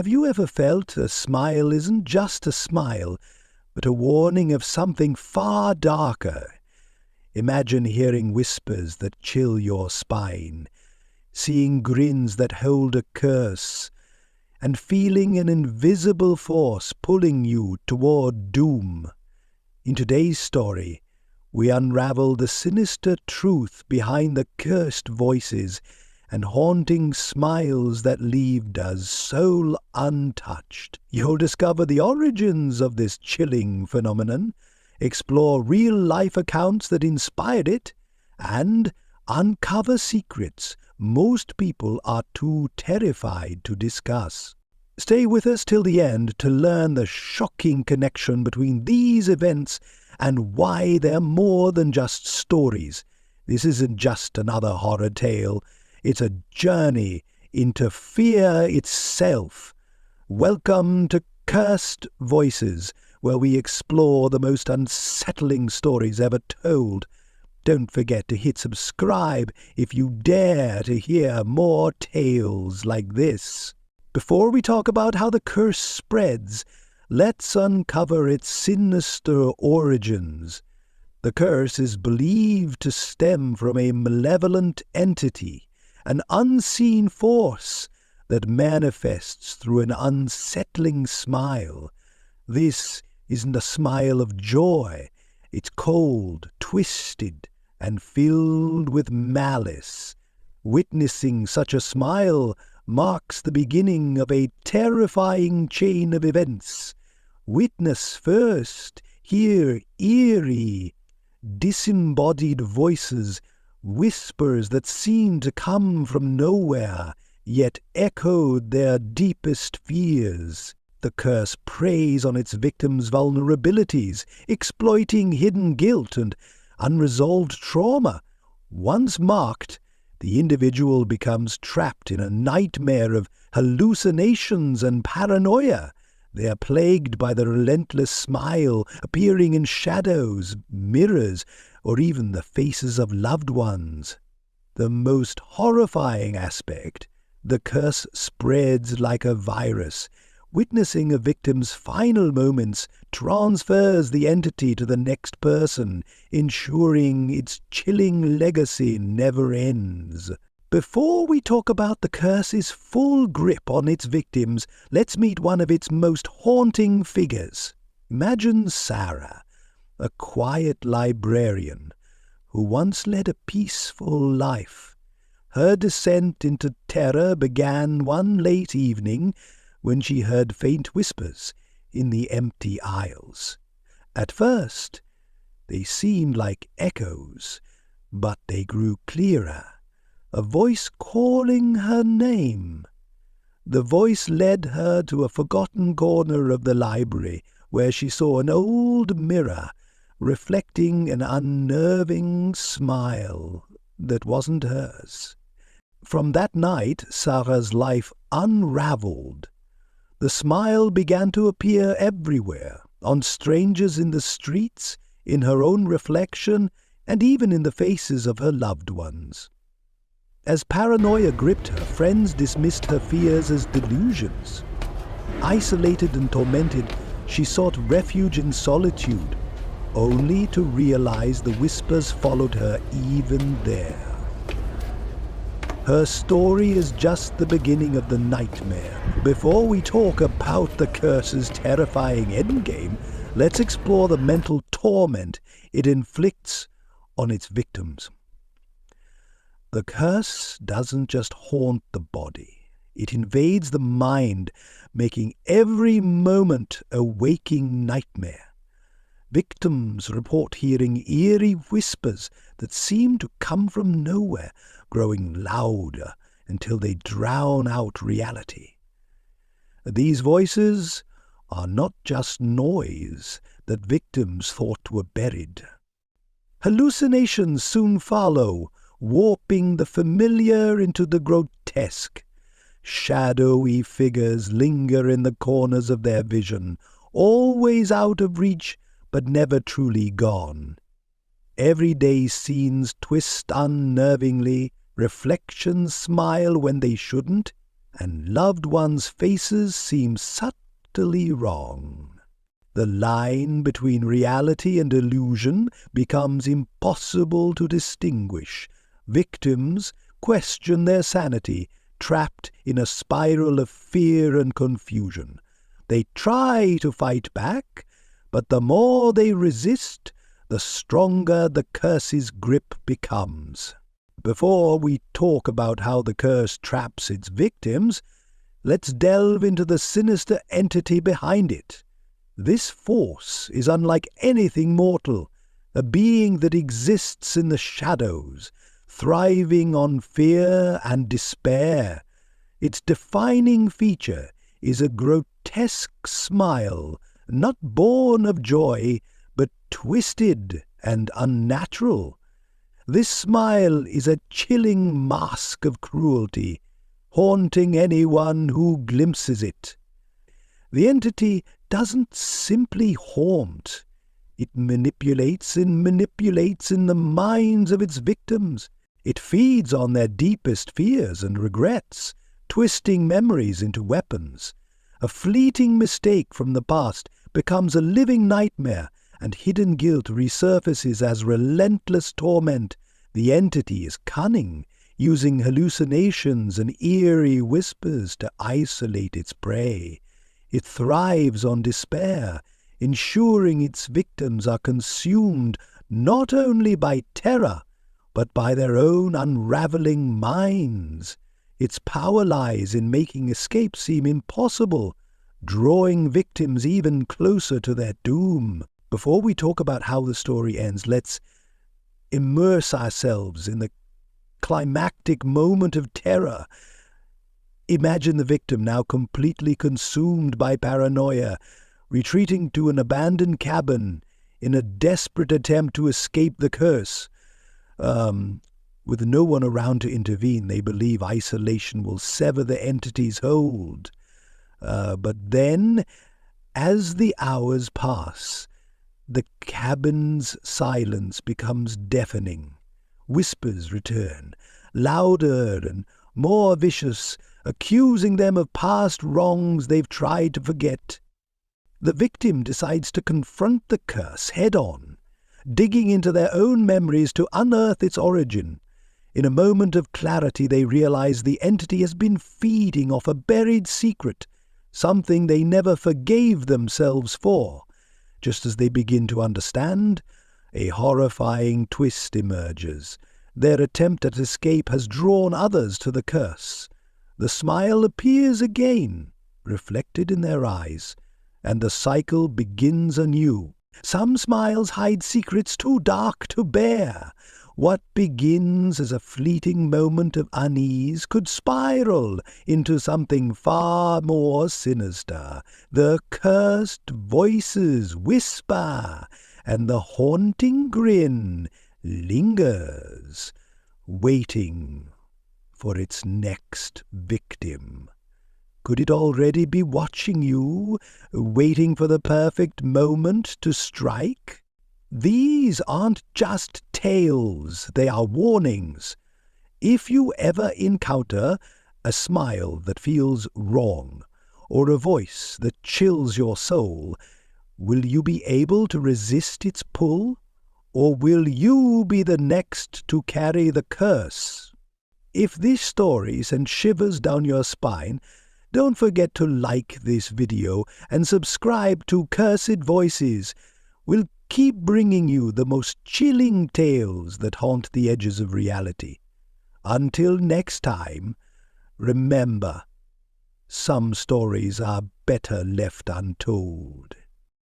Have you ever felt a smile isn't just a smile, but a warning of something far darker? Imagine hearing whispers that chill your spine, seeing grins that hold a curse, and feeling an invisible force pulling you toward doom. In today's story, we unravel the sinister truth behind the cursed voices and haunting smiles that leave us soul untouched. You'll discover the origins of this chilling phenomenon, explore real-life accounts that inspired it, and uncover secrets most people are too terrified to discuss. Stay with us till the end to learn the shocking connection between these events and why they're more than just stories. This isn't just another horror tale. It's a journey into fear itself. Welcome to Cursed Voices, where we explore the most unsettling stories ever told. Don't forget to hit subscribe if you dare to hear more tales like this. Before we talk about how the curse spreads, let's uncover its sinister origins. The curse is believed to stem from a malevolent entity, an unseen force that manifests through an unsettling smile. This isn't a smile of joy. It's cold, twisted, and filled with malice. Witnessing such a smile marks the beginning of a terrifying chain of events. Witness first, hear eerie, disembodied voices, whispers that seemed to come from nowhere, yet echoed their deepest fears. The curse preys on its victims' vulnerabilities, exploiting hidden guilt and unresolved trauma. Once marked, the individual becomes trapped in a nightmare of hallucinations and paranoia. They are plagued by the relentless smile, appearing in shadows, mirrors, or even the faces of loved ones. The most horrifying aspect, the curse spreads like a virus. Witnessing a victim's final moments transfers the entity to the next person, ensuring its chilling legacy never ends. Before we talk about the curse's full grip on its victims, let's meet one of its most haunting figures. Imagine Sarah, a quiet librarian who once led a peaceful life. Her descent into terror began one late evening when she heard faint whispers in the empty aisles. At first, they seemed like echoes, but they grew clearer, a voice calling her name. The voice led her to a forgotten corner of the library, where she saw an old mirror reflecting an unnerving smile that wasn't hers. From that night, Sarah's life unraveled. The smile began to appear everywhere, on strangers in the streets, in her own reflection, and even in the faces of her loved ones. As paranoia gripped her, friends dismissed her fears as delusions. Isolated and tormented, she sought refuge in solitude, only to realize the whispers followed her even there. Her story is just the beginning of the nightmare. Before we talk about the curse's terrifying endgame, let's explore the mental torment it inflicts on its victims. The curse doesn't just haunt the body. It invades the mind, making every moment a waking nightmare. Victims report hearing eerie whispers that seem to come from nowhere, growing louder until they drown out reality. These voices are not just noise that victims thought were buried. Hallucinations soon follow, warping the familiar into the grotesque. Shadowy figures linger in the corners of their vision, always out of reach but never truly gone. Everyday scenes twist unnervingly, reflections smile when they shouldn't, and loved ones' faces seem subtly wrong. The line between reality and illusion becomes impossible to distinguish. Victims question their sanity, trapped in a spiral of fear and confusion. They try to fight back, but the more they resist, the stronger the curse's grip becomes. Before we talk about how the curse traps its victims, let's delve into the sinister entity behind it. This force is unlike anything mortal, a being that exists in the shadows, thriving on fear and despair. Its defining feature is a grotesque smile, not born of joy, but twisted and unnatural. This smile is a chilling mask of cruelty, haunting anyone who glimpses it. The entity doesn't simply haunt. It manipulates in the minds of its victims. It feeds on their deepest fears and regrets, twisting memories into weapons. A fleeting mistake from the past becomes a living nightmare, and hidden guilt resurfaces as relentless torment. The entity is cunning, using hallucinations and eerie whispers to isolate its prey. It thrives on despair, ensuring its victims are consumed not only by terror, but by their own unraveling minds. Its power lies in making escape seem impossible, drawing victims even closer to their doom. Before we talk about how the story ends, let's immerse ourselves in the climactic moment of terror. Imagine the victim, now completely consumed by paranoia, retreating to an abandoned cabin in a desperate attempt to escape the curse. With no one around to intervene, they believe isolation will sever the entity's hold. But then, as the hours pass, the cabin's silence becomes deafening. Whispers return, louder and more vicious, accusing them of past wrongs they've tried to forget. The victim decides to confront the curse head-on, digging into their own memories to unearth its origin. In a moment of clarity, they realize the entity has been feeding off a buried secret, something they never forgave themselves for. Just as they begin to understand, a horrifying twist emerges. Their attempt at escape has drawn others to the curse. The smile appears again, reflected in their eyes, and the cycle begins anew. Some smiles hide secrets too dark to bear. What begins as a fleeting moment of unease could spiral into something far more sinister. The cursed voices whisper, and the haunting grin lingers, waiting for its next victim. Could it already be watching you, waiting for the perfect moment to strike? These aren't just tales, they are warnings. If you ever encounter a smile that feels wrong, or a voice that chills your soul, will you be able to resist its pull? Or will you be the next to carry the curse? If this story sent shivers down your spine, don't forget to like this video and subscribe to Cursed Voices. We'll keep bringing you the most chilling tales that haunt the edges of reality. Until next time, remember, some stories are better left untold.